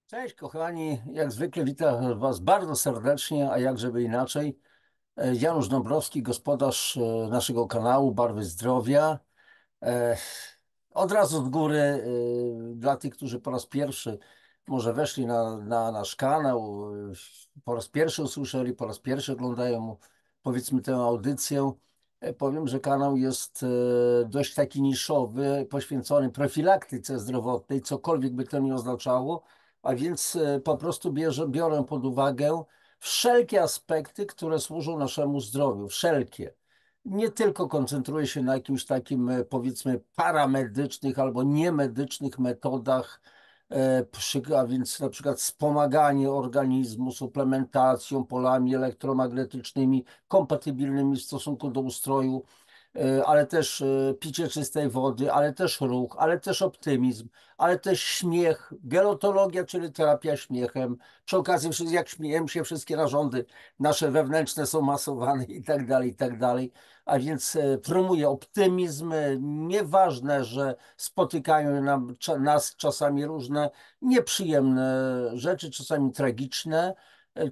Cześć kochani, jak zwykle witam Was bardzo serdecznie, a jak żeby inaczej. Janusz Dąbrowski, gospodarz naszego kanału Barwy Zdrowia. E, Od razu z góry, dla tych, którzy po raz pierwszy może weszli na nasz kanał, po raz pierwszy usłyszeli, po raz pierwszy oglądają, powiedzmy, tę audycję, powiem, że kanał jest dość taki niszowy, poświęcony profilaktyce zdrowotnej, cokolwiek by to nie oznaczało, a więc po prostu biorę pod uwagę wszelkie aspekty, które służą naszemu zdrowiu, wszelkie. Nie tylko koncentruję się na jakimś takim, powiedzmy, paramedycznych albo niemedycznych metodach, a więc na przykład wspomaganie organizmu suplementacją, polami elektromagnetycznymi kompatybilnymi w stosunku do ustroju, ale też picie czystej wody, ale też ruch, ale też optymizm, ale też śmiech, gelotologia, czyli terapia śmiechem. Przy okazji, jak śmiejemy się, wszystkie narządy nasze wewnętrzne są masowane i tak dalej, i tak dalej. A więc promuję optymizm. Nieważne, że spotykają nas czasami różne nieprzyjemne rzeczy, czasami tragiczne.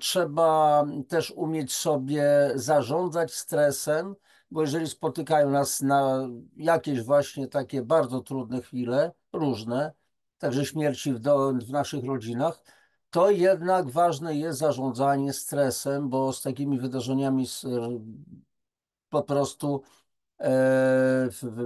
Trzeba też umieć sobie zarządzać stresem, bo jeżeli spotykają nas na jakieś właśnie takie bardzo trudne chwile, różne, także śmierci w naszych rodzinach, to jednak ważne jest zarządzanie stresem, bo z takimi wydarzeniami po prostu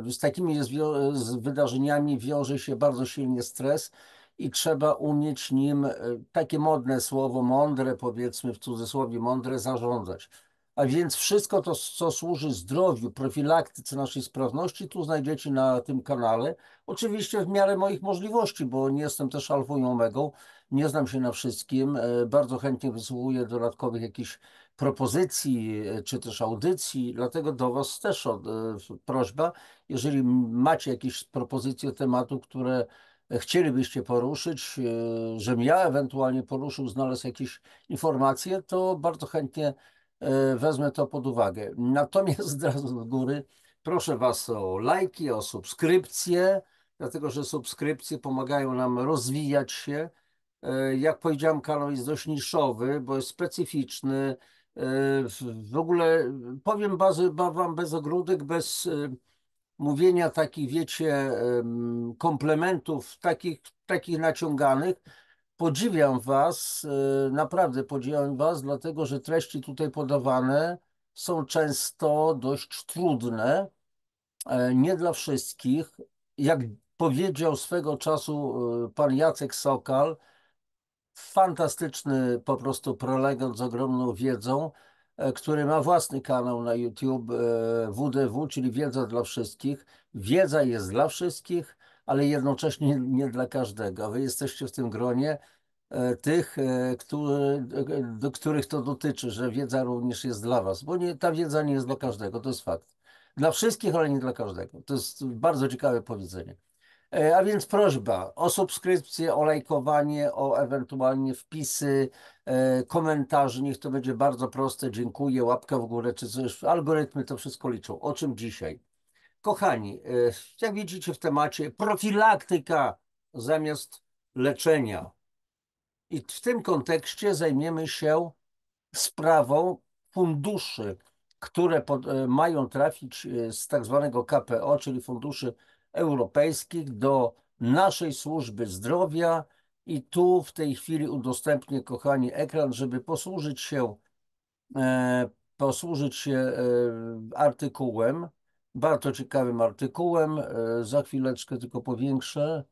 z takimi z wydarzeniami wiąże się bardzo silnie stres i trzeba umieć nim, takie modne słowo, mądre, powiedzmy w cudzysłowie, mądre zarządzać. A więc wszystko to, co służy zdrowiu, profilaktyce naszej sprawności, tu znajdziecie na tym kanale. Oczywiście w miarę moich możliwości, bo nie jestem też alfą i omegą, nie znam się na wszystkim. Bardzo chętnie wysłuchuję dodatkowych jakichś propozycji czy też audycji, dlatego do Was też prośba, jeżeli macie jakieś propozycje tematów, które chcielibyście poruszyć, żebym ja ewentualnie poruszył, znalazł jakieś informacje, to bardzo chętnie wezmę to pod uwagę. Natomiast od razu z góry proszę Was o lajki, o subskrypcje, dlatego że subskrypcje pomagają nam rozwijać się. Jak powiedziałem, kanał jest dość niszowy, bo jest specyficzny. W ogóle powiem wam bez ogródek, bez mówienia takich, wiecie, komplementów, takich naciąganych. Podziwiam was, naprawdę podziwiam was, dlatego że treści tutaj podawane są często dość trudne, nie dla wszystkich. Jak powiedział swego czasu pan Jacek Sokal, fantastyczny po prostu prelegent z ogromną wiedzą, który ma własny kanał na YouTube, WDW, czyli Wiedza dla Wszystkich. Wiedza jest dla wszystkich, ale jednocześnie nie dla każdego. A wy jesteście w tym gronie tych, do których to dotyczy, że wiedza również jest dla was, bo ta wiedza nie jest dla każdego, to jest fakt. Dla wszystkich, ale nie dla każdego. To jest bardzo ciekawe powiedzenie. A więc prośba o subskrypcję, o lajkowanie, o ewentualnie wpisy, komentarze. Niech to będzie bardzo proste. Dziękuję, łapka w górę czy coś. Algorytmy to wszystko liczą. O czym dzisiaj? Kochani, jak widzicie w temacie, profilaktyka zamiast leczenia. I w tym kontekście zajmiemy się sprawą funduszy, które mają trafić z tak zwanego KPO, czyli funduszy europejskich, do naszej służby zdrowia. I tu w tej chwili udostępnię, kochani, ekran, żeby posłużyć się artykułem, bardzo ciekawym artykułem. Za chwileczkę tylko powiększę.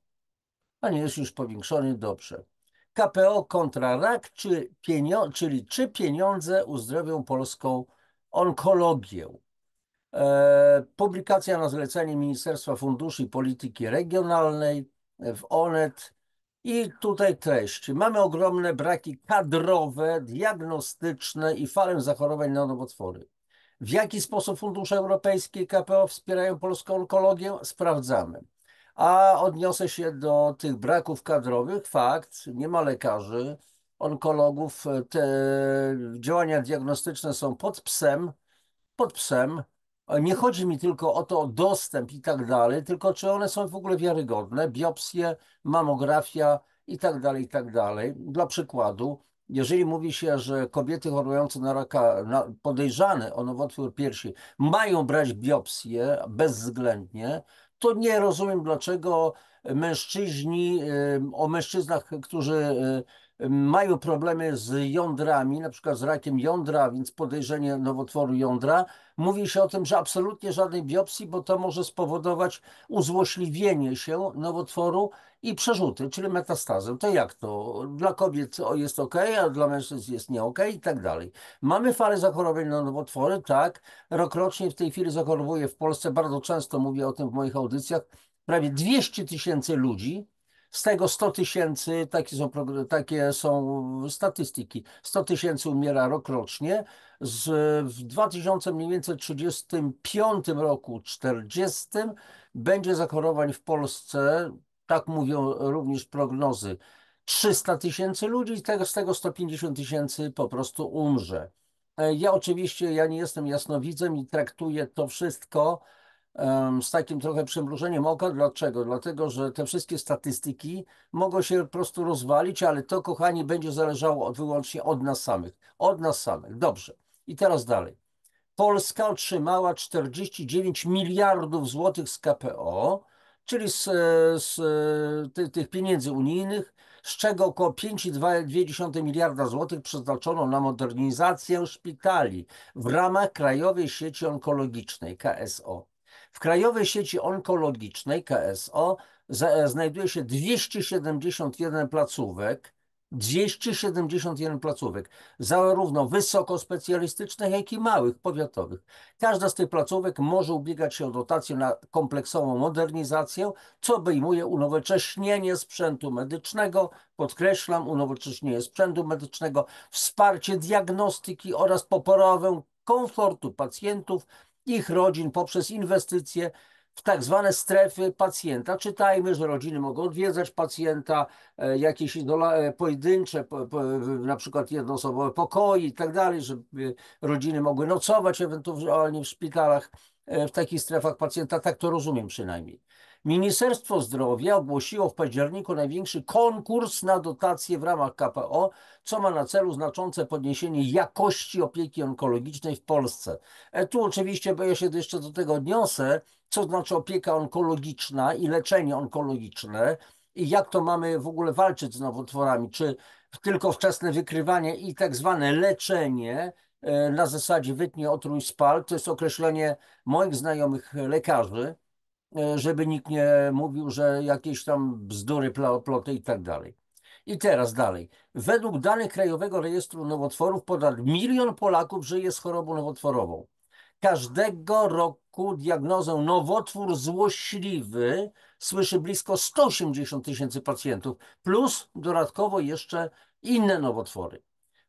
A nie, jest już powiększony, dobrze. KPO kontra rak, czyli czy pieniądze uzdrowią polską onkologię. Publikacja na zlecenie Ministerstwa Funduszy i Polityki Regionalnej w Onet. I tutaj treść. Mamy ogromne braki kadrowe, diagnostyczne i falę zachorowań na nowotwory. W jaki sposób fundusze europejskie i KPO wspierają polską onkologię? Sprawdzamy. A odniosę się do tych braków kadrowych. Fakt, nie ma lekarzy, onkologów. Te działania diagnostyczne są pod psem. Nie chodzi mi tylko o to, o dostęp i tak dalej, tylko czy one są w ogóle wiarygodne. Biopsje, mamografia i tak dalej, i tak dalej. Dla przykładu, jeżeli mówi się, że kobiety chorujące na raka, podejrzane o nowotwór piersi, mają brać biopsję bezwzględnie, to nie rozumiem, dlaczego mężczyźni, o mężczyznach, którzy mają problemy z jądrami, na przykład z rakiem jądra, więc podejrzenie nowotworu jądra, mówi się o tym, że absolutnie żadnej biopsji, bo to może spowodować uzłośliwienie się nowotworu i przerzuty, czyli metastazę. To jak to? Dla kobiet jest ok, a dla mężczyzn jest nie ok i tak dalej. Mamy falę zachorowań na nowotwory, tak. Rokrocznie w tej chwili zachorowuje w Polsce, bardzo często mówię o tym w moich audycjach, prawie 200 000 ludzi. Z tego 100 000, takie są statystyki, 100 000 umiera rokrocznie. W 2035 roku, 40, będzie zachorowań w Polsce, tak mówią również prognozy, 300 000 ludzi i z tego 150 000 po prostu umrze. Ja oczywiście, ja nie jestem jasnowidzem i traktuję to wszystko z takim trochę przymrużeniem oka. Dlaczego? Dlatego, że te wszystkie statystyki mogą się po prostu rozwalić, ale to, kochani, będzie zależało wyłącznie od nas samych. Od nas samych. Dobrze. I teraz dalej. Polska otrzymała 49 miliardów złotych z KPO, czyli tych pieniędzy unijnych, z czego około 5,2 miliarda złotych przeznaczono na modernizację szpitali w ramach Krajowej Sieci Onkologicznej KSO. W Krajowej Sieci Onkologicznej KSO znajduje się 271 placówek, 271 placówek, zarówno wysokospecjalistycznych, jak i małych, powiatowych. Każda z tych placówek może ubiegać się o dotację na kompleksową modernizację, co obejmuje unowocześnienie sprzętu medycznego, podkreślam, unowocześnienie sprzętu medycznego, wsparcie diagnostyki oraz poprawę komfortu pacjentów, ich rodzin poprzez inwestycje w tak zwane strefy pacjenta. Czytajmy, że rodziny mogą odwiedzać pacjenta, jakieś pojedyncze, na przykład jednoosobowe pokoje i tak dalej, żeby rodziny mogły nocować ewentualnie w szpitalach, w takich strefach pacjenta. Tak to rozumiem przynajmniej. Ministerstwo Zdrowia ogłosiło w październiku największy konkurs na dotacje w ramach KPO, co ma na celu znaczące podniesienie jakości opieki onkologicznej w Polsce. Tu oczywiście, bo ja się jeszcze do tego odniosę, co znaczy opieka onkologiczna i leczenie onkologiczne i jak to mamy w ogóle walczyć z nowotworami, czy tylko wczesne wykrywanie i tak zwane leczenie na zasadzie wytnie, otruj, spal. To jest określenie moich znajomych lekarzy, żeby nikt nie mówił, że jakieś tam bzdury, ploty i tak dalej. I teraz dalej. Według danych Krajowego Rejestru Nowotworów ponad 1 milion Polaków żyje z chorobą nowotworową. Każdego roku diagnozę nowotwór złośliwy słyszy blisko 180 000 pacjentów, plus dodatkowo jeszcze inne nowotwory.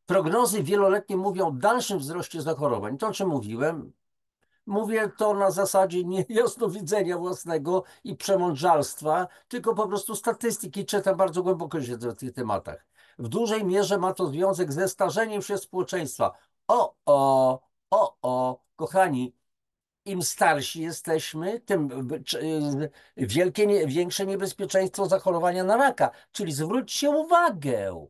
Prognozy wieloletnie mówią o dalszym wzroście zachorowań. To, o czym mówiłem, mówię to na zasadzie nie jasnowidzenia własnego i przemądrzalstwa, tylko po prostu statystyki. Czytam, bardzo głęboko siedzę w tych tematach. W dużej mierze ma to związek ze starzeniem się społeczeństwa. Kochani, im starsi jesteśmy, tym większe niebezpieczeństwo zachorowania na raka. Czyli zwróćcie uwagę,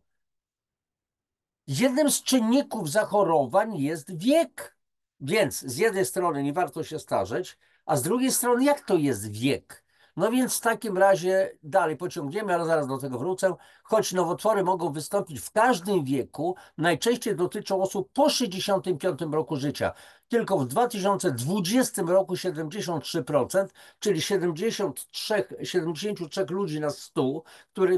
jednym z czynników zachorowań jest wiek. Więc z jednej strony nie warto się starzeć, a z drugiej strony jak to jest wiek? No więc w takim razie dalej pociągniemy, ale zaraz do tego wrócę. Choć nowotwory mogą wystąpić w każdym wieku, najczęściej dotyczą osób po 65 roku życia. Tylko w 2020 roku 73%, czyli 73 ludzi na 100,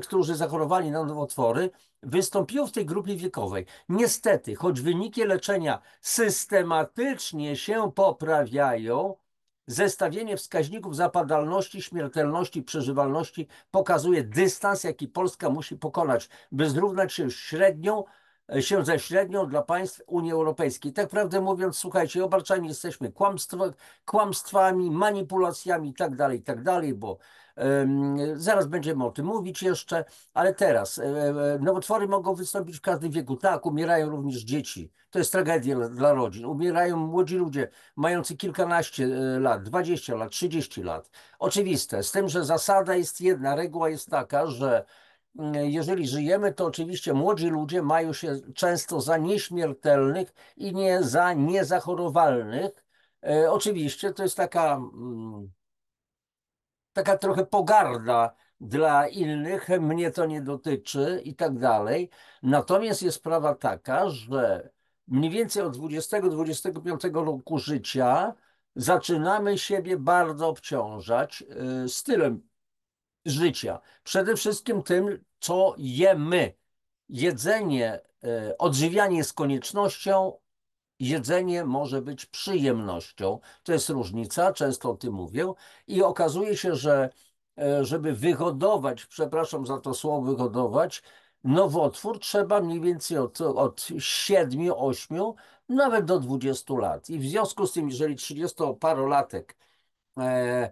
którzy zachorowali na nowotwory, wystąpiło w tej grupie wiekowej. Niestety, choć wyniki leczenia systematycznie się poprawiają, zestawienie wskaźników zapadalności, śmiertelności, przeżywalności pokazuje dystans, jaki Polska musi pokonać, by zrównać się ze średnią dla państw Unii Europejskiej. Tak prawdę mówiąc, słuchajcie, obarczani jesteśmy kłamstwami, manipulacjami i tak dalej, bo zaraz będziemy o tym mówić jeszcze, ale teraz nowotwory mogą wystąpić w każdym wieku. Tak, umierają również dzieci. To jest tragedia dla rodzin. Umierają młodzi ludzie mający kilkanaście lat, 20 lat, 30 lat. Oczywiste, z tym, że zasada jest jedna, reguła jest taka, że jeżeli żyjemy, to oczywiście młodzi ludzie mają się często za nieśmiertelnych i nie za niezachorowalnych. Oczywiście to jest taka trochę pogarda dla innych, mnie to nie dotyczy i tak dalej. Natomiast jest sprawa taka, że mniej więcej od 20-25 roku życia zaczynamy siebie bardzo obciążać stylem życia. Przede wszystkim tym, co jemy. Jedzenie, odżywianie jest koniecznością, jedzenie może być przyjemnością. To jest różnica, często o tym mówię. I okazuje się, że żeby wyhodować, przepraszam za to słowo wyhodować, nowotwór trzeba mniej więcej od 7, 8, nawet do 20 lat. I w związku z tym, jeżeli 30-parolatek e,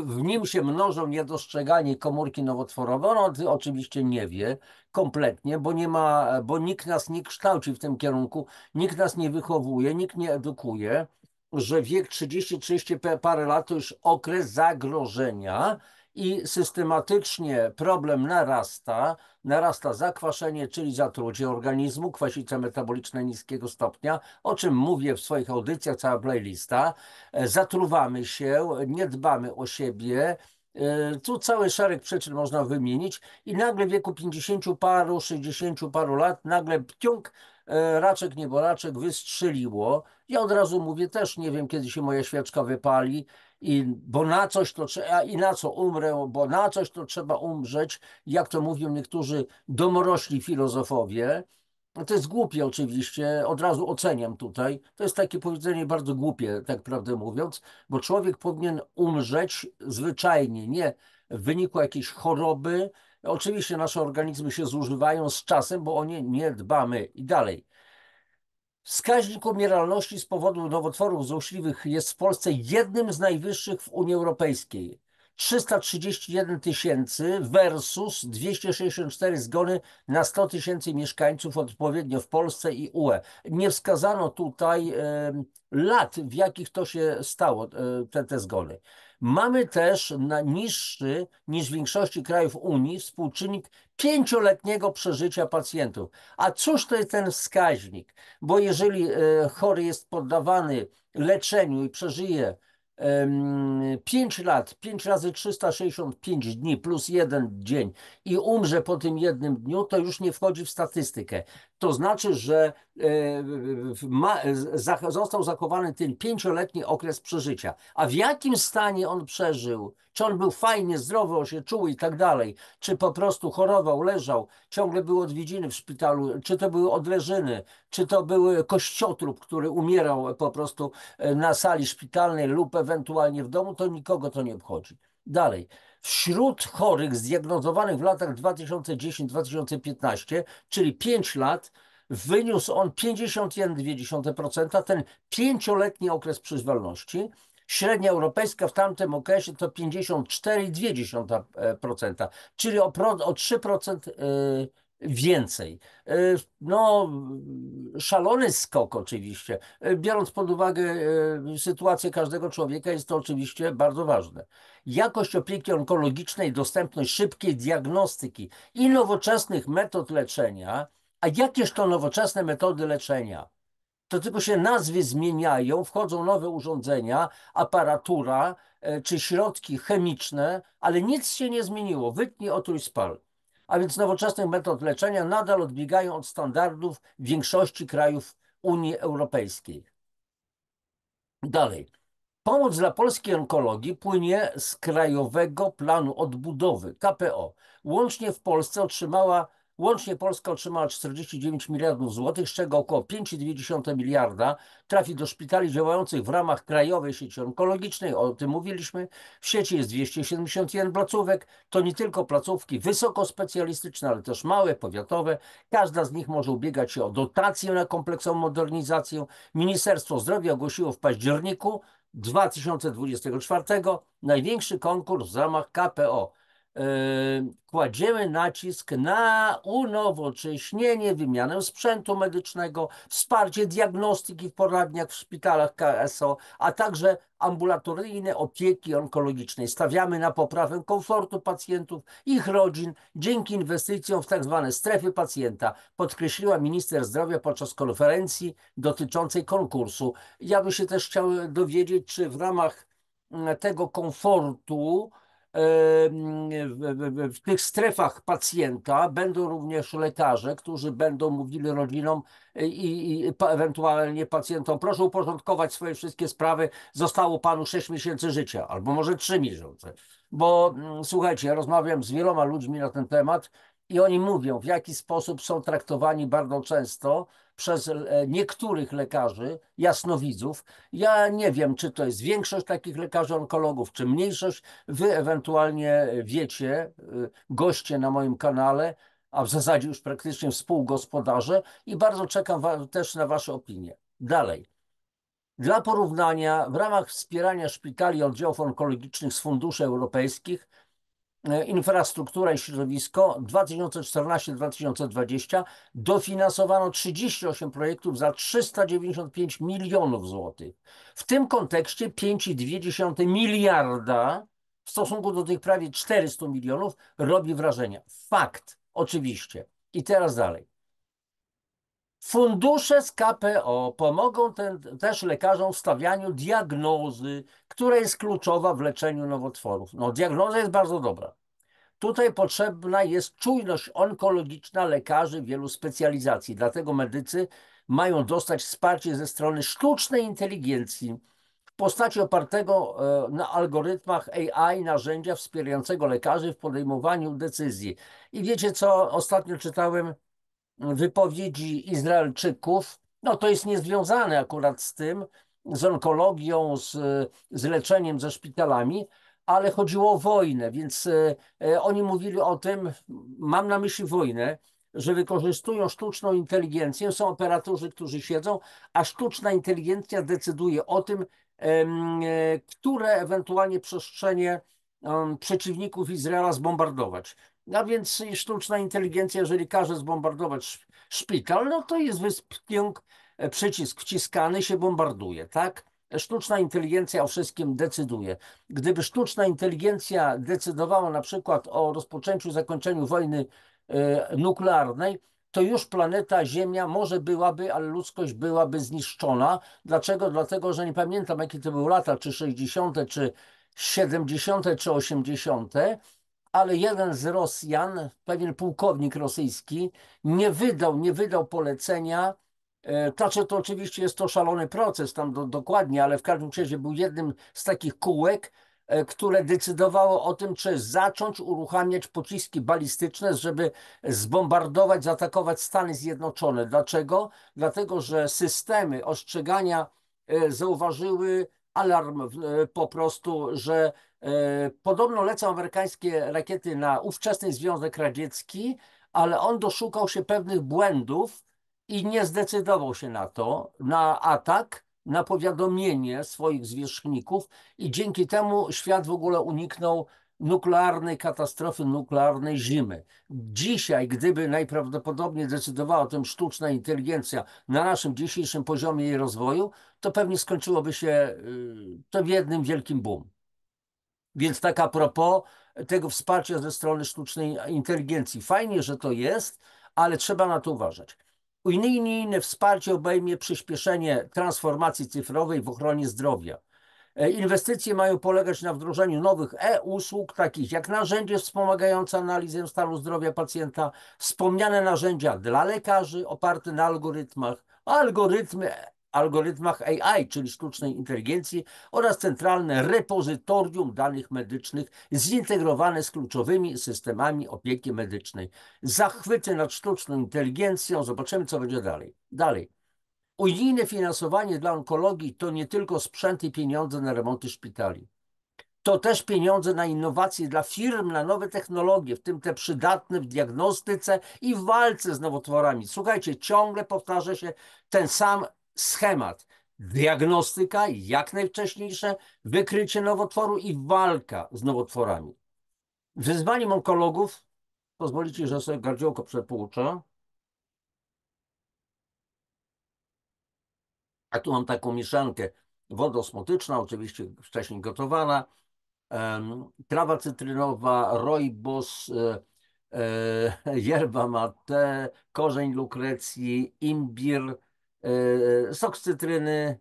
w nim się mnożą niedostrzegani komórki nowotworowe. On oczywiście nie wie kompletnie, bo nie ma, bo nikt nas nie kształci w tym kierunku, nikt nas nie wychowuje, nikt nie edukuje, że wiek 30 parę lat to już okres zagrożenia i systematycznie problem narasta zakwaszenie, czyli zatrucie organizmu, kwasice metaboliczne niskiego stopnia, o czym mówię w swoich audycjach, cała playlista. Zatruwamy się, nie dbamy o siebie. Tu cały szereg przyczyn można wymienić i nagle w wieku 50 paru, 60 paru lat nagle pciąg, raczek nieboraczek wystrzeliło. Ja od razu mówię, też nie wiem, kiedy się moja świeczka wypali, bo na coś to trzeba, i na co umrę, bo na coś to trzeba umrzeć, jak to mówią niektórzy domorośli filozofowie. No to jest głupie oczywiście, od razu oceniam tutaj. To jest takie powiedzenie bardzo głupie, tak prawdę mówiąc, bo człowiek powinien umrzeć zwyczajnie, nie w wyniku jakiejś choroby. Oczywiście nasze organizmy się zużywają z czasem, bo o nie nie dbamy. I dalej. Wskaźnik umieralności z powodu nowotworów złośliwych jest w Polsce jednym z najwyższych w Unii Europejskiej. 331 tysięcy versus 264 zgony na 100 tysięcy mieszkańców odpowiednio w Polsce i UE. Nie wskazano tutaj lat, w jakich to się stało, te zgony. Mamy też niższy niż w większości krajów Unii współczynnik 5-letniego przeżycia pacjentów. A cóż to jest ten wskaźnik? Bo jeżeli chory jest poddawany leczeniu i przeżyje 5 lat, 5 razy 365 dni plus 1 dzień i umrze po tym jednym dniu, to już nie wchodzi w statystykę. To znaczy, że został zachowany ten 5-letni okres przeżycia. A w jakim stanie on przeżył? Czy on był fajnie, zdrowo się czuł i tak dalej? Czy po prostu chorował, leżał, ciągle były odwiedziny w szpitalu? Czy to były odleżyny? Czy to był kościotrup, który umierał po prostu na sali szpitalnej lub ewentualnie w domu? To nikogo to nie obchodzi. Dalej. Wśród chorych zdiagnozowanych w latach 2010-2015, czyli 5 lat, wyniósł on 51,2%, ten 5-letni okres przeżywalności. Średnia europejska w tamtym okresie to 54,2%, czyli o 3% więcej. No, szalony skok oczywiście. Biorąc pod uwagę sytuację każdego człowieka, jest to oczywiście bardzo ważne. Jakość opieki onkologicznej, dostępność szybkiej diagnostyki i nowoczesnych metod leczenia. A jakież to nowoczesne metody leczenia? To tylko się nazwy zmieniają, wchodzą nowe urządzenia, aparatura czy środki chemiczne, ale nic się nie zmieniło. Wytnij, otruj, spal. A więc nowoczesnych metod leczenia nadal odbiegają od standardów większości krajów Unii Europejskiej. Dalej. Pomoc dla polskiej onkologii płynie z Krajowego Planu Odbudowy, KPO. Łącznie Polska otrzymała 49 miliardów złotych, z czego około 5,2 miliarda trafi do szpitali działających w ramach Krajowej Sieci Onkologicznej, o tym mówiliśmy. W sieci jest 271 placówek, to nie tylko placówki wysokospecjalistyczne, ale też małe, powiatowe. Każda z nich może ubiegać się o dotację na kompleksową modernizację. Ministerstwo Zdrowia ogłosiło w październiku 2024 największy konkurs w ramach KPO. kładziemy nacisk na unowocześnienie, wymianę sprzętu medycznego, wsparcie diagnostyki w poradniach w szpitalach KSO, a także ambulatoryjnej opieki onkologicznej. Stawiamy na poprawę komfortu pacjentów, ich rodzin, dzięki inwestycjom w tak zwane strefy pacjenta, podkreśliła minister zdrowia podczas konferencji dotyczącej konkursu. Ja bym się też chciał dowiedzieć, czy w ramach tego komfortu w tych strefach pacjenta będą również lekarze, którzy będą mówili rodzinom i ewentualnie pacjentom: proszę uporządkować swoje wszystkie sprawy, zostało panu 6 miesięcy życia, albo może 3 miesiące. Bo słuchajcie, ja rozmawiam z wieloma ludźmi na ten temat i oni mówią, w jaki sposób są traktowani bardzo często przez niektórych lekarzy, jasnowidzów. Ja nie wiem, czy to jest większość takich lekarzy onkologów, czy mniejszość. Wy ewentualnie wiecie, goście na moim kanale, a w zasadzie już praktycznie współgospodarze, i bardzo czekam też na wasze opinie. Dalej. Dla porównania, w ramach wspierania szpitali i oddziałów onkologicznych z funduszy europejskich, infrastruktura i środowisko 2014-2020 dofinansowano 38 projektów za 395 milionów złotych. W tym kontekście 5,2 miliarda w stosunku do tych prawie 400 milionów robi wrażenie. Fakt, oczywiście. I teraz dalej. Fundusze z KPO pomogą też lekarzom w stawianiu diagnozy, która jest kluczowa w leczeniu nowotworów. No, diagnoza jest bardzo dobra. Tutaj potrzebna jest czujność onkologiczna lekarzy wielu specjalizacji. Dlatego medycy mają dostać wsparcie ze strony sztucznej inteligencji w postaci opartego na algorytmach AI narzędzia wspierającego lekarzy w podejmowaniu decyzji. I wiecie co? Ostatnio czytałem wypowiedzi Izraelczyków. No to jest niezwiązane akurat z tym, z onkologią, z leczeniem, ze szpitalami, ale chodziło o wojnę, więc oni mówili o tym, mam na myśli wojnę, że wykorzystują sztuczną inteligencję. Są operatorzy, którzy siedzą, a sztuczna inteligencja decyduje o tym, które ewentualnie przestrzenie przeciwników Izraela zbombardować. A więc sztuczna inteligencja, jeżeli każe zbombardować szpital, no to jest przycisk wciskany, się bombarduje, tak? Sztuczna inteligencja o wszystkim decyduje. Gdyby sztuczna inteligencja decydowała na przykład o rozpoczęciu, zakończeniu wojny nuklearnej, to już planeta Ziemia może byłaby, ale ludzkość byłaby zniszczona. Dlaczego? Dlatego, że nie pamiętam, jakie to były lata, czy 60., czy 70., czy 80., ale jeden z Rosjan, pewien pułkownik rosyjski, nie wydał polecenia. Znaczy, to oczywiście jest to szalony proces, tam dokładnie, ale w każdym razie był jednym z takich kółek, które decydowało o tym, czy zacząć uruchamiać pociski balistyczne, żeby zbombardować, zaatakować Stany Zjednoczone. Dlaczego? Dlatego, że systemy ostrzegania zauważyły alarm po prostu, że podobno lecą amerykańskie rakiety na ówczesny Związek Radziecki, ale on doszukał się pewnych błędów i nie zdecydował się na to, na atak, na powiadomienie swoich zwierzchników, i dzięki temu świat w ogóle uniknął nuklearnej katastrofy, nuklearnej zimy. Dzisiaj, gdyby najprawdopodobniej decydowała o tym sztuczna inteligencja na naszym dzisiejszym poziomie jej rozwoju, to pewnie skończyłoby się to w jednym wielkim boom. Więc tak a propos tego wsparcia ze strony sztucznej inteligencji. Fajnie, że to jest, ale trzeba na to uważać. Unijne wsparcie obejmie przyspieszenie transformacji cyfrowej w ochronie zdrowia. Inwestycje mają polegać na wdrożeniu nowych e-usług, takich jak narzędzie wspomagające analizę stanu zdrowia pacjenta, wspomniane narzędzia dla lekarzy oparte na algorytmach AI, czyli sztucznej inteligencji, oraz centralne repozytorium danych medycznych zintegrowane z kluczowymi systemami opieki medycznej. Zachwyty nad sztuczną inteligencją. Zobaczymy, co będzie dalej. Dalej. Unijne finansowanie dla onkologii to nie tylko sprzęt i pieniądze na remonty szpitali. To też pieniądze na innowacje dla firm, na nowe technologie, w tym te przydatne w diagnostyce i w walce z nowotworami. Słuchajcie, ciągle powtarza się ten sam schemat. Diagnostyka, jak najwcześniejsze wykrycie nowotworu i walka z nowotworami. Wyzwaniem onkologów, pozwolicie, że sobie gardziołko przepłuczę, a tu mam taką mieszankę wodoosmotyczna, oczywiście wcześniej gotowana, trawa cytrynowa, rooibos, yerba mate, korzeń lukrecji, imbir, sok z cytryny,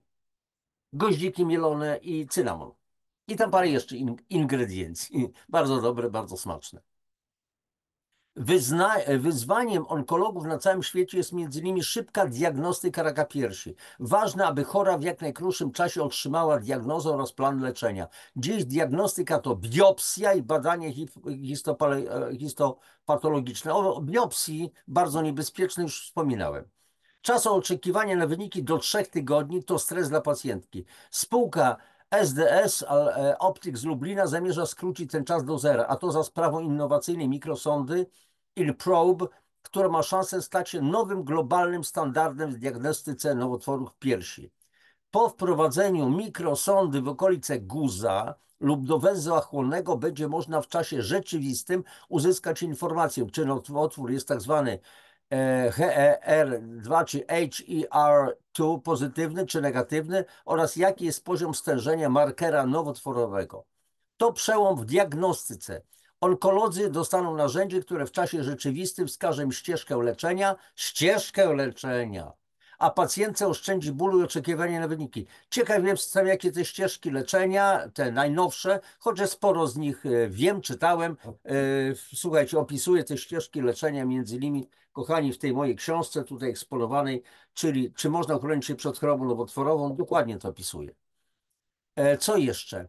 goździki mielone i cynamon. I tam parę jeszcze ingrediencji. Bardzo dobre, bardzo smaczne. Wyzwaniem onkologów na całym świecie jest między innymi szybka diagnostyka raka piersi. Ważne, aby chora w jak najkrótszym czasie otrzymała diagnozę oraz plan leczenia. Dziś diagnostyka to biopsja i badanie histopatologiczne. O biopsji, bardzo niebezpiecznej, już wspominałem. Czas oczekiwania na wyniki do 3 tygodni to stres dla pacjentki. Spółka SDS Optics z Lublina zamierza skrócić ten czas do zera, a to za sprawą innowacyjnej mikrosondy InProbe, która ma szansę stać się nowym globalnym standardem w diagnostyce nowotworów piersi. Po wprowadzeniu mikrosondy w okolice guza lub do węzła chłonnego będzie można w czasie rzeczywistym uzyskać informację, czy nowotwór jest tak zwany HER2 czy HER2 pozytywny czy negatywny oraz jaki jest poziom stężenia markera nowotworowego. To przełom w diagnostyce. Onkolodzy dostaną narzędzie, które w czasie rzeczywistym wskaże im ścieżkę leczenia, a pacjentce oszczędzi bólu i oczekiwania na wyniki. Ciekaw jestem, jakie te ścieżki leczenia, te najnowsze, chociaż sporo z nich wiem, czytałem. Słuchajcie, opisuję te ścieżki leczenia, między innymi, kochani, w tej mojej książce tutaj eksponowanej, czyli czy można uchronić się przed chorobą nowotworową, dokładnie to opisuję. Co jeszcze?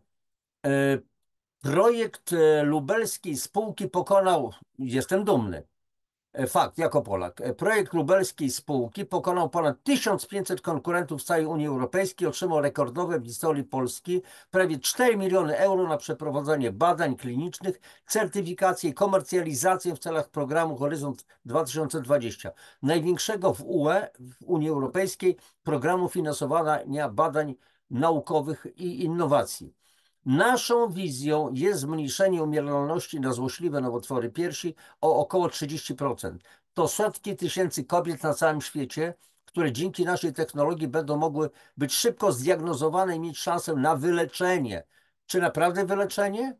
Projekt lubelskiej spółki pokonał, jestem dumny, fakt, jako Polak. Projekt lubelskiej spółki pokonał ponad 1500 konkurentów w całej Unii Europejskiej, otrzymał rekordowe w historii Polski prawie 4 miliony euro na przeprowadzenie badań klinicznych, certyfikację i komercjalizację w celach programu Horyzont 2020, największego w UE, w Unii Europejskiej, programu finansowania badań naukowych i innowacji. Naszą wizją jest zmniejszenie umieralności na złośliwe nowotwory piersi o około 30%. To setki tysięcy kobiet na całym świecie, które dzięki naszej technologii będą mogły być szybko zdiagnozowane i mieć szansę na wyleczenie. Czy naprawdę wyleczenie?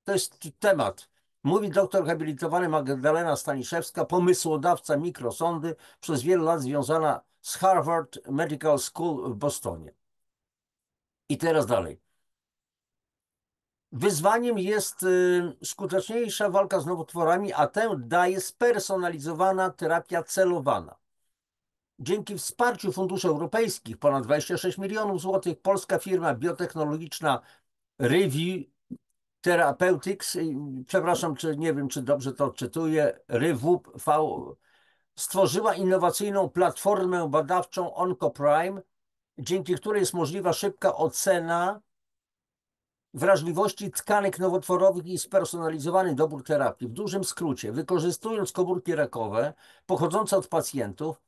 To jest temat. Mówi doktor habilitowany Magdalena Staniszewska, pomysłodawca mikrosondy, przez wiele lat związana z Harvard Medical School w Bostonie. I teraz dalej. Wyzwaniem jest skuteczniejsza walka z nowotworami, a tę daje spersonalizowana terapia celowana. Dzięki wsparciu funduszy europejskich, ponad 26 milionów złotych, polska firma biotechnologiczna Review Therapeutics, przepraszam, czy nie wiem, czy dobrze to odczytuję, REWUP stworzyła innowacyjną platformę badawczą OncoPrime, dzięki której jest możliwa szybka ocena wrażliwości tkanek nowotworowych i spersonalizowany dobór terapii. W dużym skrócie, wykorzystując komórki rakowe pochodzące od pacjentów,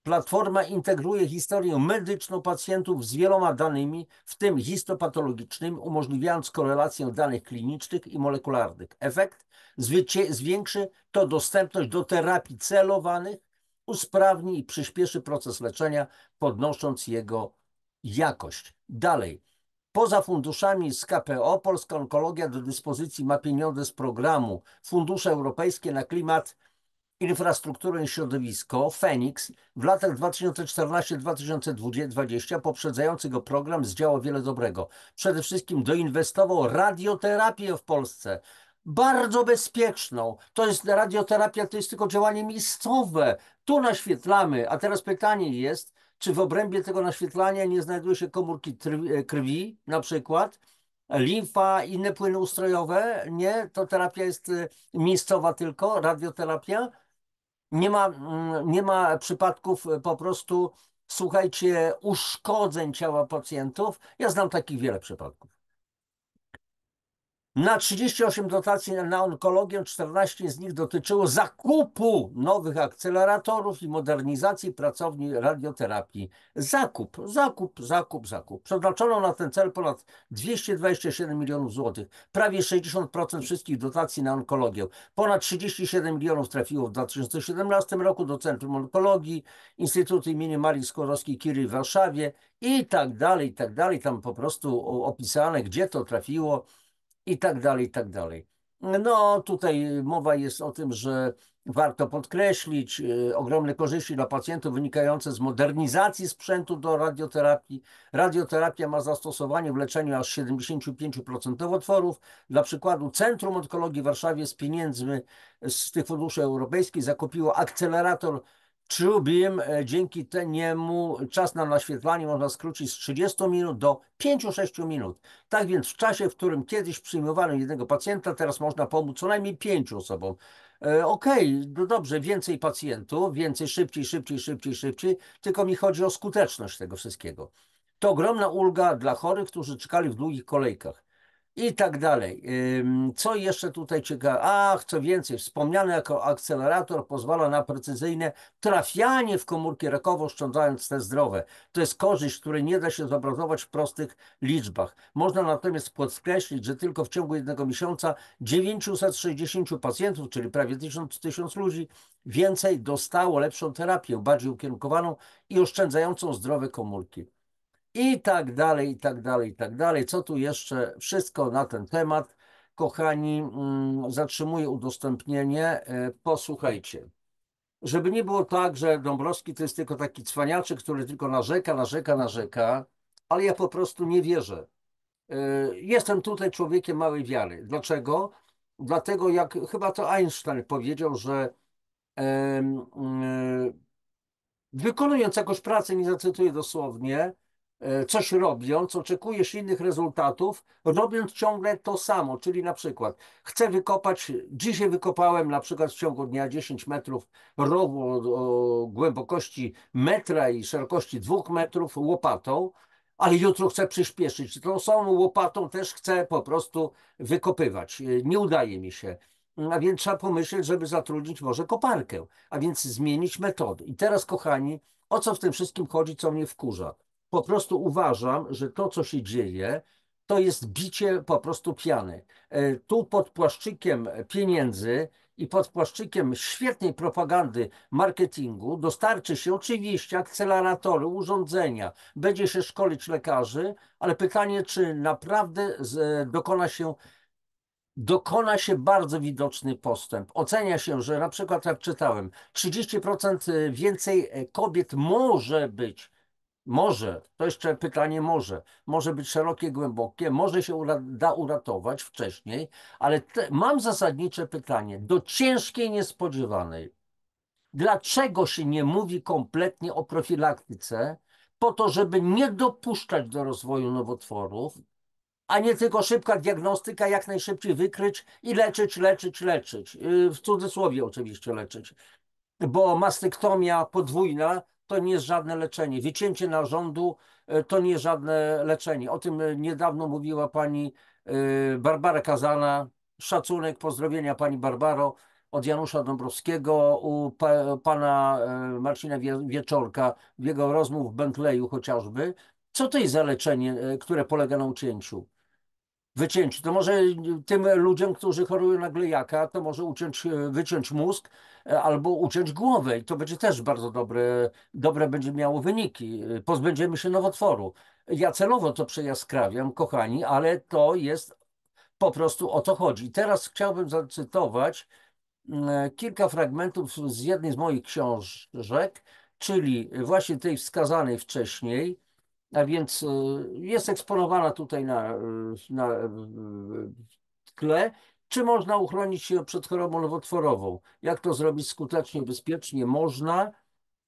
platforma integruje historię medyczną pacjentów z wieloma danymi, w tym histopatologicznymi, umożliwiając korelację danych klinicznych i molekularnych. Efekt zwiększy to dostępność do terapii celowanych, usprawni i przyspieszy proces leczenia, podnosząc jego jakość. Dalej. Poza funduszami z KPO, Polska Onkologia do dyspozycji ma pieniądze z programu Fundusze Europejskie na Klimat, Infrastrukturę i Środowisko, FENIKS, w latach 2014-2020 poprzedzający go program zdziałał wiele dobrego. Przede wszystkim doinwestował radioterapię w Polsce. Bardzo bezpieczną. To jest radioterapia, to jest tylko działanie miejscowe. Tu naświetlamy, a teraz pytanie jest, czy w obrębie tego naświetlania nie znajdują się komórki krwi, na przykład, limfa, inne płyny ustrojowe? Nie, to terapia jest miejscowa tylko, radioterapia. Nie ma przypadków po prostu, słuchajcie, uszkodzeń ciała pacjentów. Ja znam takich wiele przypadków. Na 38 dotacji na onkologię 14 z nich dotyczyło zakupu nowych akceleratorów i modernizacji pracowni radioterapii. Zakup, zakup, zakup, zakup. Przeznaczono na ten cel ponad 227 milionów złotych, prawie 60% wszystkich dotacji na onkologię. Ponad 37 milionów trafiło w 2017 roku do Centrum Onkologii, Instytutu im. Marii Skłodowskiej-Curie w Warszawie i tak dalej, i tak dalej. Tam po prostu opisane, gdzie to trafiło i tak dalej, i tak dalej. No tutaj mowa jest o tym, że warto podkreślić ogromne korzyści dla pacjentów wynikające z modernizacji sprzętu do radioterapii. Radioterapia ma zastosowanie w leczeniu aż 75% nowotworów. Dla przykładu Centrum Onkologii w Warszawie z pieniędzmi z tych funduszy europejskich zakupiło akcelerator TrueBeam. Dzięki niemu czas na naświetlanie można skrócić z 30 minut do 5-6 minut. Tak więc w czasie, w którym kiedyś przyjmowano jednego pacjenta, teraz można pomóc co najmniej 5 osobom. Okej, no dobrze, więcej pacjentów, więcej, szybciej, szybciej, szybciej, szybciej, tylko mi chodzi o skuteczność tego wszystkiego. To ogromna ulga dla chorych, którzy czekali w długich kolejkach. I tak dalej. Co jeszcze tutaj ciekawe? Ach, co więcej, wspomniany jako akcelerator pozwala na precyzyjne trafianie w komórki rakowe, oszczędzając te zdrowe. To jest korzyść, której nie da się zobrazować w prostych liczbach. Można natomiast podkreślić, że tylko w ciągu jednego miesiąca 960 pacjentów, czyli prawie 1000 ludzi więcej dostało lepszą terapię, bardziej ukierunkowaną i oszczędzającą zdrowe komórki. I tak dalej, i tak dalej, i tak dalej. Co tu jeszcze? Wszystko na ten temat. Kochani, zatrzymuję udostępnienie. Posłuchajcie. Żeby nie było tak, że Dąbrowski to jest tylko taki cwaniaczek, który tylko narzeka, narzeka, narzeka, ale ja po prostu nie wierzę. Jestem tutaj człowiekiem małej wiary. Dlaczego? Dlatego, jak chyba to Einstein powiedział, że wykonując jakąś pracę, nie zacytuję dosłownie, coś robiąc, oczekujesz innych rezultatów, robiąc ciągle to samo, czyli na przykład chcę wykopać, dzisiaj wykopałem na przykład w ciągu dnia 10 metrów rowu o głębokości metra i szerokości 2 metrów łopatą, ale jutro chcę przyspieszyć. Tą samą łopatą też chcę po prostu wykopywać. Nie udaje mi się. A więc trzeba pomyśleć, żeby zatrudnić może koparkę, a więc zmienić metody. I teraz, kochani, o co w tym wszystkim chodzi, co mnie wkurza? Po prostu uważam, że to, co się dzieje, to jest bicie po prostu piany. Tu pod płaszczykiem pieniędzy i pod płaszczykiem świetnej propagandy, marketingu dostarczy się oczywiście akceleratory, urządzenia, będzie się szkolić lekarzy, ale pytanie, czy naprawdę dokona się bardzo widoczny postęp. Ocenia się, że na przykład, jak czytałem, 30% więcej kobiet może, to jeszcze pytanie może być szerokie, głębokie, może się da uratować wcześniej, ale mam zasadnicze pytanie, do ciężkiej niespodziewanej. Dlaczego się nie mówi kompletnie o profilaktyce, po to, żeby nie dopuszczać do rozwoju nowotworów, a nie tylko szybka diagnostyka, jak najszybciej wykryć i leczyć, leczyć, leczyć. W cudzysłowie oczywiście leczyć, bo mastektomia podwójna to nie jest żadne leczenie. Wycięcie narządu to nie jest żadne leczenie. O tym niedawno mówiła pani Barbara Kazana. Szacunek, pozdrowienia pani Barbaro od Janusza Dąbrowskiego, u pana Marcina Wieczorka, w jego rozmów w Bentleyu chociażby. Co to jest za leczenie, które polega na ucięciu? Wycięciu. To może tym ludziom, którzy chorują na glejaka, to może wyciąć mózg albo uciąć głowę i to będzie też bardzo dobre będzie miało wyniki. Pozbędziemy się nowotworu. Ja celowo to przejaskrawiam, kochani, ale to jest po prostu o to chodzi. I teraz chciałbym zacytować kilka fragmentów z jednej z moich książek, czyli właśnie tej wskazanej wcześniej, a więc jest eksponowana tutaj na tle. Czy można uchronić się przed chorobą nowotworową? Jak to zrobić skutecznie, bezpiecznie? Można.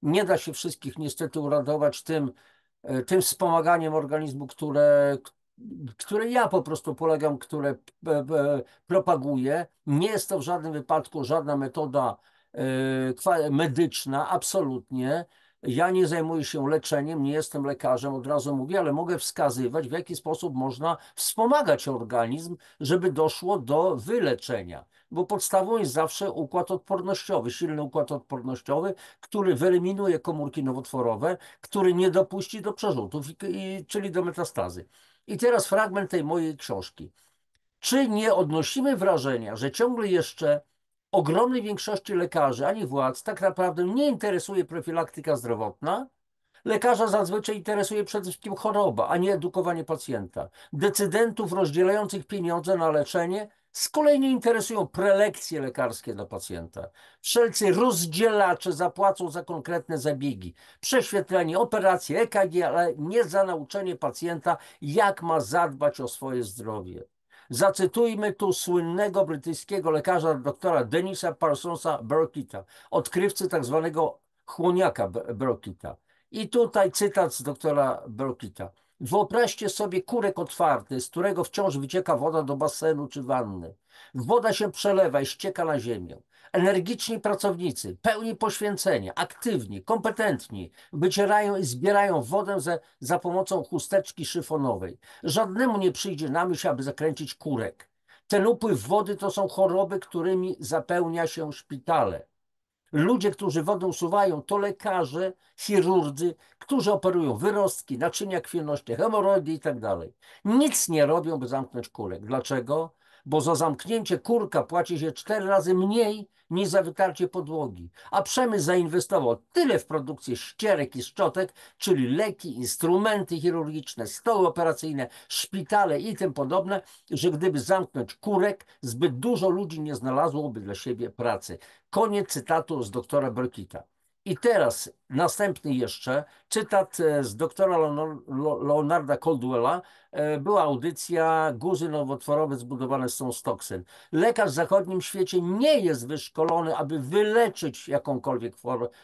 Nie da się wszystkich niestety uratować tym wspomaganiem organizmu, które ja po prostu polegam, które propaguję. Nie jest to w żadnym wypadku żadna metoda medyczna, absolutnie. Ja nie zajmuję się leczeniem, nie jestem lekarzem, od razu mówię, ale mogę wskazywać, w jaki sposób można wspomagać organizm, żeby doszło do wyleczenia. Bo podstawą jest zawsze układ odpornościowy, silny układ odpornościowy, który wyeliminuje komórki nowotworowe, który nie dopuści do przerzutów, czyli do metastazy. I teraz fragment tej mojej książki. Czy nie odnosimy wrażenia, że ciągle jeszcze ogromnej większości lekarzy ani władz tak naprawdę nie interesuje profilaktyka zdrowotna? Lekarza zazwyczaj interesuje przede wszystkim choroba, a nie edukowanie pacjenta. Decydentów rozdzielających pieniądze na leczenie z kolei nie interesują prelekcje lekarskie dla pacjenta. Wszelcy rozdzielacze zapłacą za konkretne zabiegi, prześwietlenie, operacje, EKG, ale nie za nauczenie pacjenta, jak ma zadbać o swoje zdrowie. Zacytujmy tu słynnego brytyjskiego lekarza doktora Denisa Parsonsa Burkitta, odkrywcy tak zwanego chłoniaka Burkitta. I tutaj cytat z doktora Burkitta. Wyobraźcie sobie kurek otwarty, z którego wciąż wycieka woda do basenu czy wanny. Woda się przelewa i ścieka na ziemię. Energiczni pracownicy, pełni poświęcenia, aktywni, kompetentni, wycierają i zbierają wodę za pomocą chusteczki szyfonowej. Żadnemu nie przyjdzie na myśl, aby zakręcić kurek. Ten upływ wody to są choroby, którymi zapełnia się szpitale. Ludzie, którzy wodę usuwają, to lekarze, chirurdzy, którzy operują wyrostki, naczynia krwionośne, hemoroidy i tak dalej. Nic nie robią, by zamknąć kurek. Dlaczego? Bo za zamknięcie kurka płaci się 4 razy mniej niż za wytarcie podłogi. A przemysł zainwestował tyle w produkcję ścierek i szczotek, czyli leki, instrumenty chirurgiczne, stoły operacyjne, szpitale i tym podobne, że gdyby zamknąć kurek, zbyt dużo ludzi nie znalazłoby dla siebie pracy. Koniec cytatu z doktora Burkitta. I teraz następny jeszcze cytat z doktora Leonarda Caldwella. Była audycja guzy nowotworowe zbudowane są z toksyn. Lekarz w zachodnim świecie nie jest wyszkolony, aby wyleczyć jakąkolwiek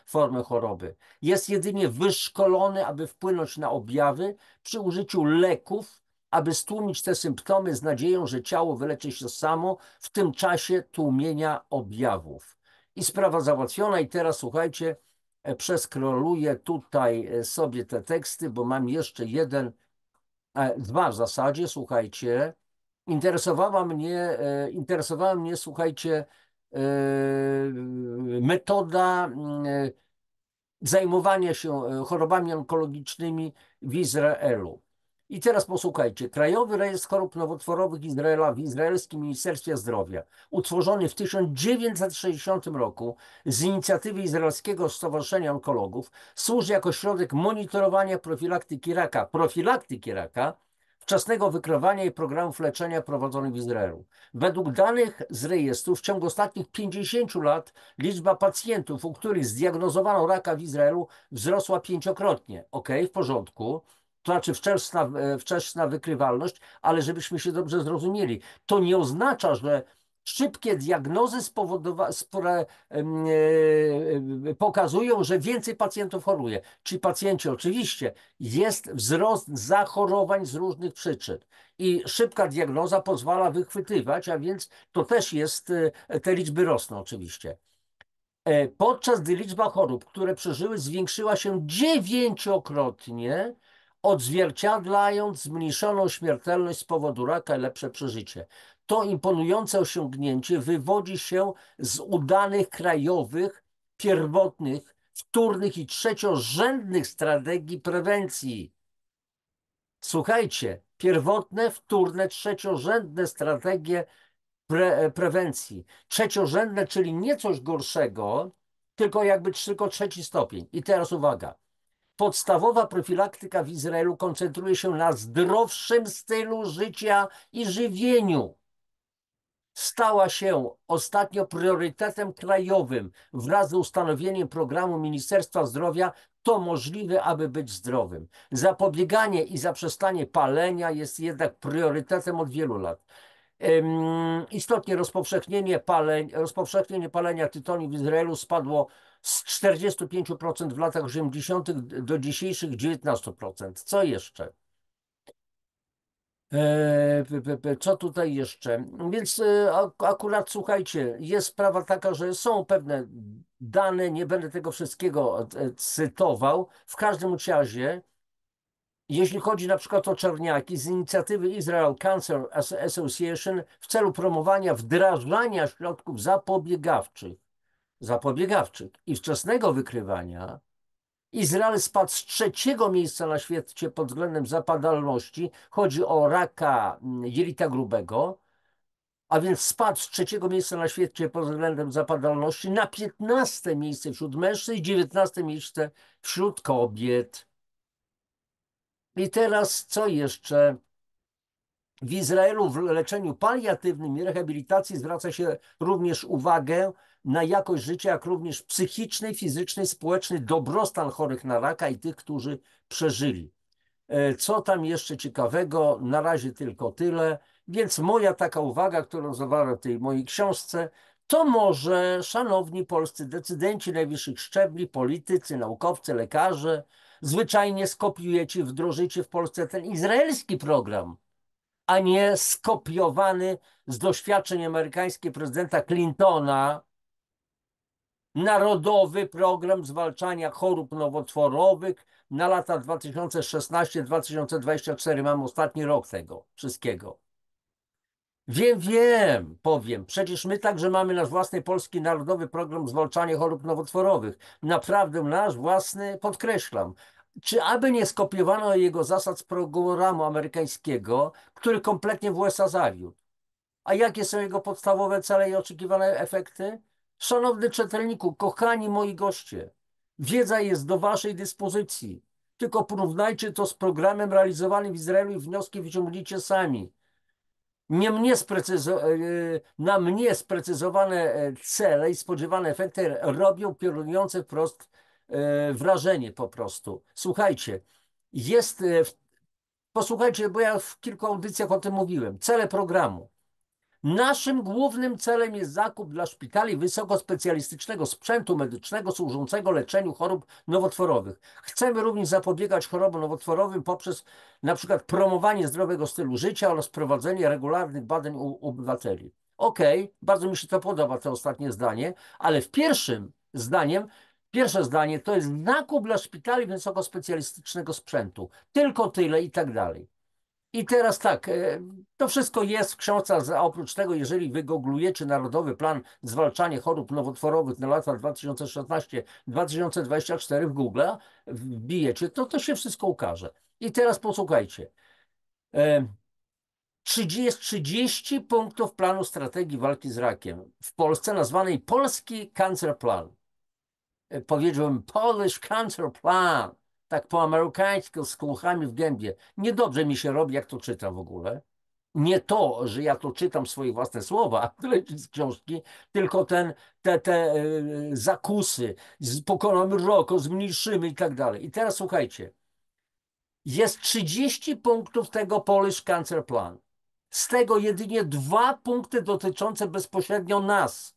formę choroby. Jest jedynie wyszkolony, aby wpłynąć na objawy przy użyciu leków, aby stłumić te symptomy z nadzieją, że ciało wyleczy się samo w tym czasie tłumienia objawów. I sprawa załatwiona. I teraz słuchajcie, przeskroluję tutaj sobie te teksty, bo mam jeszcze dwa w zasadzie, słuchajcie. Interesowała mnie, słuchajcie, metoda zajmowania się chorobami onkologicznymi w Izraelu. I teraz posłuchajcie. Krajowy Rejestr Chorób Nowotworowych Izraela w Izraelskim Ministerstwie Zdrowia, utworzony w 1960 roku z inicjatywy Izraelskiego Stowarzyszenia Onkologów, służy jako środek monitorowania profilaktyki raka, wczesnego wykrywania i programów leczenia prowadzonych w Izraelu. Według danych z rejestru w ciągu ostatnich 50 lat liczba pacjentów, u których zdiagnozowano raka w Izraelu, wzrosła 5-krotnie. Ok, w porządku. To znaczy wczesna wykrywalność, ale żebyśmy się dobrze zrozumieli, to nie oznacza, że szybkie diagnozy pokazują, że więcej pacjentów choruje. Ci pacjenci oczywiście, jest wzrost zachorowań z różnych przyczyn i szybka diagnoza pozwala wychwytywać, a więc to też jest, te liczby rosną oczywiście. Podczas gdy liczba chorób, które przeżyły, zwiększyła się 9-krotnie, odzwierciedlając zmniejszoną śmiertelność z powodu raka i lepsze przeżycie. To imponujące osiągnięcie wywodzi się z udanych krajowych, pierwotnych, wtórnych i trzeciorzędnych strategii prewencji. Słuchajcie, pierwotne, wtórne, trzeciorzędne strategie prewencji. Trzeciorzędne, czyli nie coś gorszego, tylko trzeci stopień. I teraz uwaga. Podstawowa profilaktyka w Izraelu koncentruje się na zdrowszym stylu życia i żywieniu. Stała się ostatnio priorytetem krajowym. Wraz z ustanowieniem programu Ministerstwa Zdrowia to możliwe, aby być zdrowym. Zapobieganie i zaprzestanie palenia jest jednak priorytetem od wielu lat. Istotnie rozpowszechnienie palenia tytoniu w Izraelu spadło z 45% w latach 80. do dzisiejszych 19%. Co jeszcze? Co tutaj jeszcze? Więc akurat słuchajcie, jest sprawa taka, że są pewne dane, nie będę tego wszystkiego cytował. W każdym razie, jeśli chodzi na przykład o czerniaki, z inicjatywy Israel Cancer Association w celu promowania wdrażania środków zapobiegawczych i wczesnego wykrywania, Izrael spadł z 3. miejsca na świecie pod względem zapadalności. Chodzi o raka jelita grubego, a więc spadł z 3. miejsca na świecie pod względem zapadalności na 15. miejsce wśród mężczyzn i 19. miejsce wśród kobiet. I teraz co jeszcze? W Izraelu w leczeniu paliatywnym i rehabilitacji zwraca się również uwagę na jakość życia, jak również psychiczny, fizyczny, społeczny dobrostan chorych na raka i tych, którzy przeżyli. Co tam jeszcze ciekawego? Na razie tylko tyle. Więc moja taka uwaga, którą zawarłem w tej mojej książce, to może, szanowni polscy decydenci najwyższych szczebli, politycy, naukowcy, lekarze, zwyczajnie skopiujecie, wdrożycie w Polsce ten izraelski program, a nie skopiowany z doświadczeń amerykańskich prezydenta Clintona Narodowy Program Zwalczania Chorób Nowotworowych na lata 2016-2024. Mam ostatni rok tego wszystkiego. Wiem, powiem. Przecież my także mamy nasz własny polski Narodowy Program Zwalczania Chorób Nowotworowych. Naprawdę nasz własny, podkreślam. Czy aby nie skopiowano jego zasad z programu amerykańskiego, który kompletnie w USA zawiódł? A jakie są jego podstawowe cele i oczekiwane efekty? Szanowny czytelniku, kochani moi goście, wiedza jest do waszej dyspozycji. Tylko porównajcie to z programem realizowanym w Izraelu i wnioski wyciągnijcie sami. Na mnie sprecyzowane cele i spodziewane efekty robią piorunujące wprost wrażenie po prostu. Słuchajcie, posłuchajcie, bo ja w kilku audycjach o tym mówiłem. Cele programu. Naszym głównym celem jest zakup dla szpitali wysokospecjalistycznego sprzętu medycznego służącego leczeniu chorób nowotworowych. Chcemy również zapobiegać chorobom nowotworowym poprzez na przykład promowanie zdrowego stylu życia oraz prowadzenie regularnych badań u obywateli. Okej, bardzo mi się to podoba, to ostatnie zdanie, ale pierwsze zdanie to jest zakup dla szpitali wysokospecjalistycznego sprzętu. Tylko tyle i tak dalej. I teraz tak, to wszystko jest w książce, a oprócz tego, jeżeli wygooglujecie Narodowy Plan Zwalczania Chorób Nowotworowych na lata 2016-2024 w Google, wbijecie, to się wszystko ukaże. I teraz posłuchajcie. Jest 30 punktów planu strategii walki z rakiem w Polsce, nazwanej Polski Cancer Plan. Powiedziałem Polish Cancer Plan. Tak po amerykańsku, z kłuchami w gębie. Niedobrze mi się robi, jak to czytam w ogóle. Nie to, że ja to czytam swoje własne słowa z książki, tylko te zakusy, pokonamy rok, zmniejszymy i tak dalej. I teraz słuchajcie, jest 30 punktów tego Polish Cancer Plan. Z tego jedynie 2 punkty dotyczące bezpośrednio nas,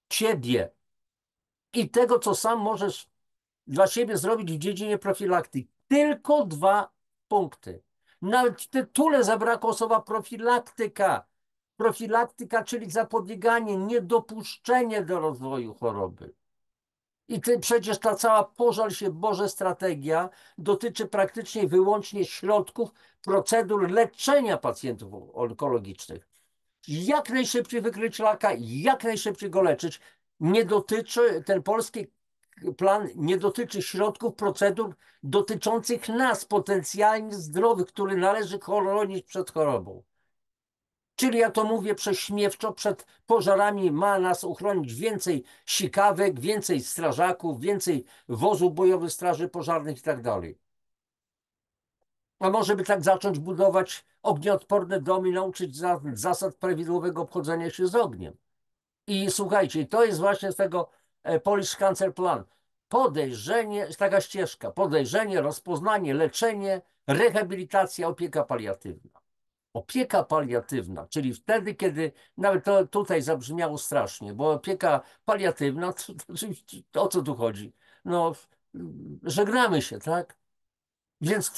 ciebie i tego, co sam możesz dla siebie zrobić w dziedzinie profilaktyki. Tylko 2 punkty. Nawet w tytule zabrakło słowa profilaktyka. Profilaktyka, czyli zapobieganie, niedopuszczenie do rozwoju choroby. I przecież ta cała pożal się Boże strategia dotyczy praktycznie wyłącznie środków, procedur leczenia pacjentów onkologicznych. Jak najszybciej wykryć raka, jak najszybciej go leczyć. Nie dotyczy ten polski plan nie dotyczy środków, procedur dotyczących nas, potencjalnie zdrowych, które należy chronić przed chorobą. Czyli ja to mówię prześmiewczo, przed pożarami ma nas uchronić więcej sikawek, więcej strażaków, więcej wozów bojowych straży pożarnych i tak dalej. A może by tak zacząć budować ognioodporne domy i nauczyć zasad prawidłowego obchodzenia się z ogniem. I słuchajcie, to jest właśnie z tego Polish Cancer Plan. Podejrzenie, taka ścieżka, podejrzenie, rozpoznanie, leczenie, rehabilitacja, opieka paliatywna. Opieka paliatywna, czyli wtedy, kiedy, nawet to tutaj zabrzmiało strasznie, bo opieka paliatywna, to oczywiście o co tu chodzi? No, żegnamy się, tak? Więc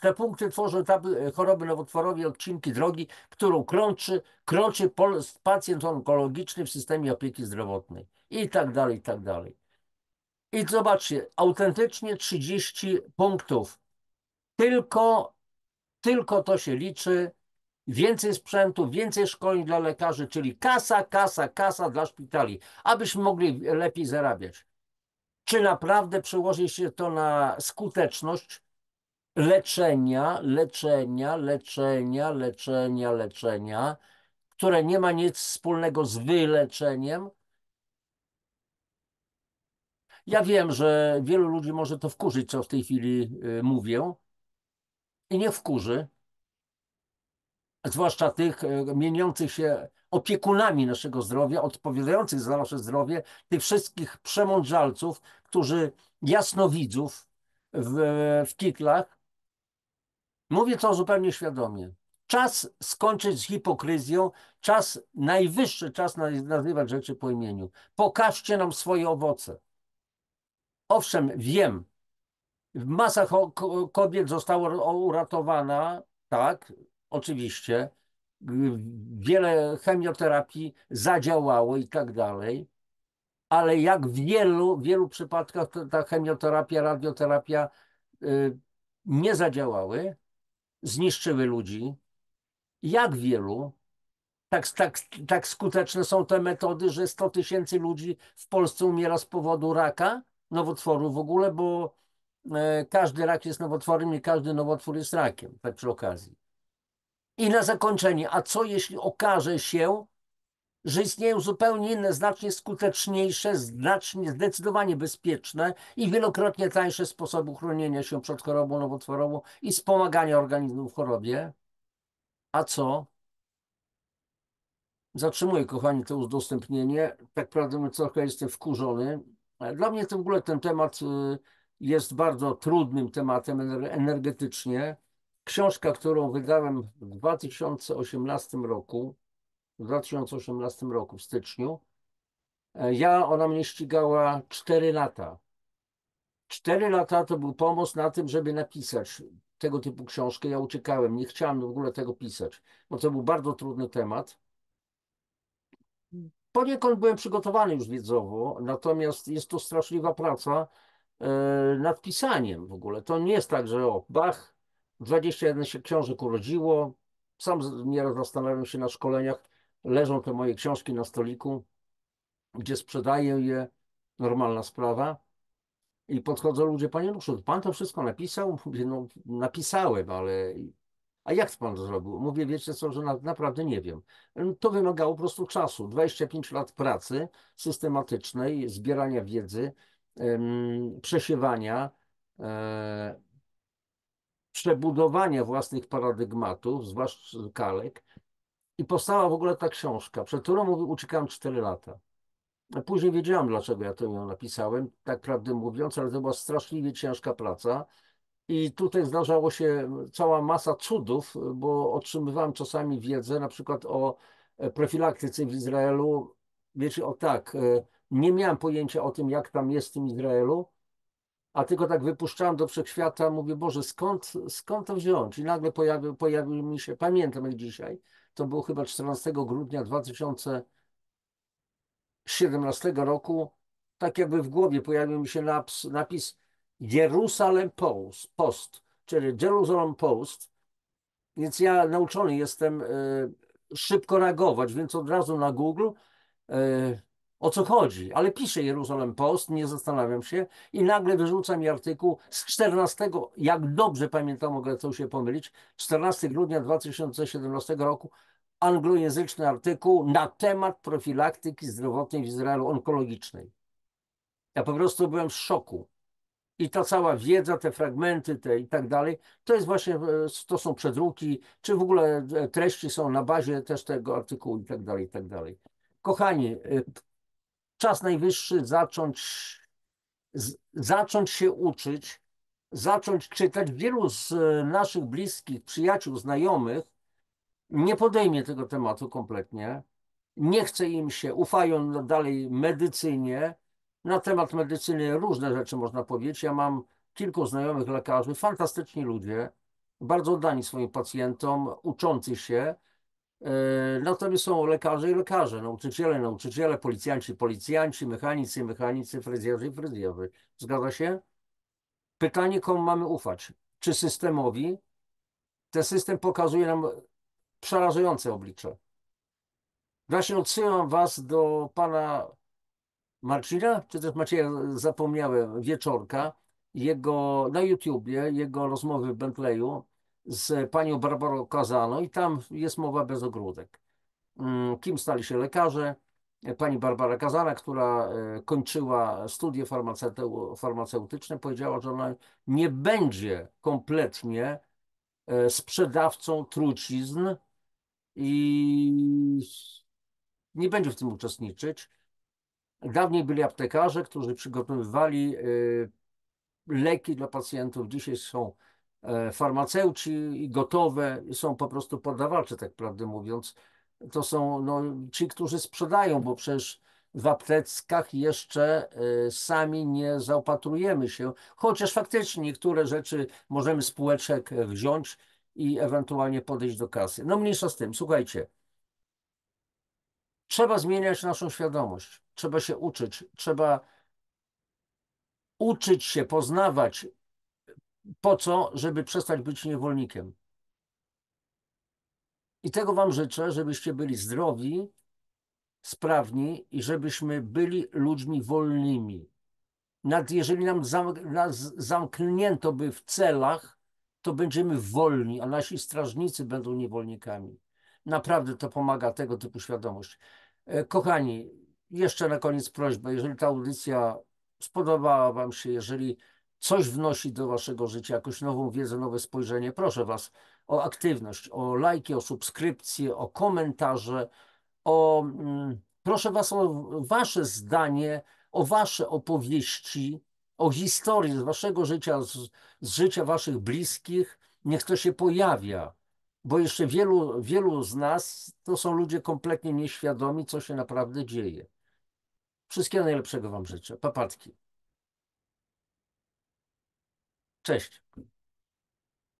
te punkty tworzą etapy choroby nowotworowej, odcinki drogi, którą kroczy pacjent onkologiczny w systemie opieki zdrowotnej. I tak dalej, i tak dalej. I zobaczcie, autentycznie 30 punktów. Tylko, tylko to się liczy. Więcej sprzętu, więcej szkoleń dla lekarzy, czyli kasa, kasa, kasa dla szpitali, abyśmy mogli lepiej zarabiać. Czy naprawdę przełoży się to na skuteczność leczenia, które nie ma nic wspólnego z wyleczeniem? Ja wiem, że wielu ludzi może to wkurzyć, co w tej chwili mówię, i nie wkurzy, zwłaszcza tych mieniących się opiekunami naszego zdrowia, odpowiadających za nasze zdrowie, tych wszystkich przemądrzalców, którzy jasnowidzów w, w kitlach. Mówię to zupełnie świadomie. Czas skończyć z hipokryzją, najwyższy czas nazywać rzeczy po imieniu. Pokażcie nam swoje owoce. Owszem, wiem, masa kobiet została uratowana, tak, oczywiście. Wiele chemioterapii zadziałało i tak dalej, ale jak w wielu przypadkach ta chemioterapia, radioterapia nie zadziałały, zniszczyły ludzi. Jak wielu, tak skuteczne są te metody, że 100 000 ludzi w Polsce umiera z powodu raka, nowotworu w ogóle, bo każdy rak jest nowotworem i każdy nowotwór jest rakiem, tak przy okazji. I na zakończenie, a co jeśli okaże się, że istnieją zupełnie inne, znacznie skuteczniejsze, zdecydowanie bezpieczne i wielokrotnie tańsze sposoby chronienia się przed chorobą nowotworową i wspomagania organizmu w chorobie? A co? Zatrzymuję, kochani, to udostępnienie. Tak prawdę mówiąc, trochę jestem wkurzony. Dla mnie to w ogóle ten temat jest bardzo trudnym tematem energetycznie. Książka, którą wydałem w 2018 roku, w styczniu, ona mnie ścigała 4 lata. 4 lata to był pomost na tym, żeby napisać tego typu książkę. Ja uciekałem, nie chciałem w ogóle tego pisać, bo to był bardzo trudny temat. Poniekąd byłem przygotowany już wiedzowo, natomiast jest to straszliwa praca nad pisaniem w ogóle. To nie jest tak, że bach, 21 się książek urodziło. Sam nieraz zastanawiam się na szkoleniach. Leżą te moje książki na stoliku, gdzie sprzedaję je, normalna sprawa. I podchodzą ludzie, panie Lukaszu, pan to wszystko napisał? Mówię, no napisałem, ale a jak pan to zrobił? Mówię, wiecie co, że naprawdę nie wiem. To wymagało po prostu czasu, 25 lat pracy systematycznej, zbierania wiedzy, przesiewania, e, przebudowania własnych paradygmatów, zwłaszcza kalek. I powstała w ogóle ta książka, przed którą uciekałem 4 lata. A później wiedziałem, dlaczego ja to ją napisałem, tak prawdę mówiąc, ale to była straszliwie ciężka praca. I tutaj zdarzało się cała masa cudów, bo otrzymywałem czasami wiedzę, na przykład o profilaktyce w Izraelu. Wiecie, nie miałem pojęcia o tym, jak tam jest w tym Izraelu, a tylko tak wypuszczałem do wszechświata, mówię, Boże, skąd to wziąć? I nagle pojawił mi się, pamiętam jak dzisiaj, to było chyba 14 grudnia 2017 roku, tak jakby w głowie pojawił mi się napis Jerusalem Post, czyli Jerusalem Post, więc ja nauczony jestem szybko reagować, więc od razu na Google o co chodzi, ale piszę Jerusalem Post, nie zastanawiam się i nagle wyrzuca mi artykuł z 14, jak dobrze pamiętam, mogę to się pomylić, 14 grudnia 2017 roku, anglojęzyczny artykuł na temat profilaktyki zdrowotnej w Izraelu onkologicznej. Ja po prostu byłem w szoku. I ta cała wiedza, te fragmenty, te i tak dalej, to jest właśnie, to są przedruki, czy w ogóle treści są na bazie też tego artykułu i tak dalej, i tak dalej. Kochani, czas najwyższy zacząć się uczyć, zacząć czytać. Wielu z naszych bliskich, przyjaciół, znajomych nie podejmie tego tematu kompletnie. Nie chce im się, ufają dalej medycynie. Na temat medycyny różne rzeczy można powiedzieć. Ja mam kilku znajomych lekarzy, fantastyczni ludzie, bardzo oddani swoim pacjentom, uczący się. Natomiast są lekarze i lekarze, nauczyciele, policjanci, mechanicy, fryzjerzy. Zgadza się? Pytanie, komu mamy ufać? Czy systemowi? Ten system pokazuje nam przerażające oblicze. Właśnie odsyłam Was do pana Marcina, czy też Macieja, zapomniałem, Wieczorka, na YouTubie, jego rozmowy w Bentleyu z panią Barbarą Kazano i tam jest mowa bez ogródek. Kim stali się lekarze? Pani Barbara Kazana, która kończyła studia farmaceutyczne, powiedziała, że ona nie będzie kompletnie sprzedawcą trucizn i nie będzie w tym uczestniczyć. Dawniej byli aptekarze, którzy przygotowywali leki dla pacjentów. Dzisiaj są farmaceuci i gotowe, są po prostu podawalcze, tak prawdę mówiąc. To są no, ci, którzy sprzedają, bo przecież w apteczkach jeszcze sami nie zaopatrujemy się, chociaż faktycznie niektóre rzeczy możemy z półeczek wziąć i ewentualnie podejść do kasy. No mniejsza z tym, słuchajcie. Trzeba zmieniać naszą świadomość, trzeba się uczyć, trzeba uczyć się, poznawać. Po co? Żeby przestać być niewolnikiem. I tego Wam życzę, żebyście byli zdrowi, sprawni i żebyśmy byli ludźmi wolnymi. Jeżeli nas zamknięto by w celach, to będziemy wolni, a nasi strażnicy będą niewolnikami. Naprawdę to pomaga tego typu świadomość. Kochani, jeszcze na koniec prośba, jeżeli ta audycja spodobała Wam się, jeżeli coś wnosi do Waszego życia, jakąś nową wiedzę, nowe spojrzenie, proszę Was o aktywność, o lajki, o subskrypcje, o komentarze, proszę Was o Wasze zdanie, o Wasze opowieści, o historię z Waszego życia, z życia Waszych bliskich. Niech to się pojawia, bo jeszcze wielu z nas to są ludzie kompletnie nieświadomi, co się naprawdę dzieje. Wszystkiego najlepszego Wam życzę. Papatki. Cześć.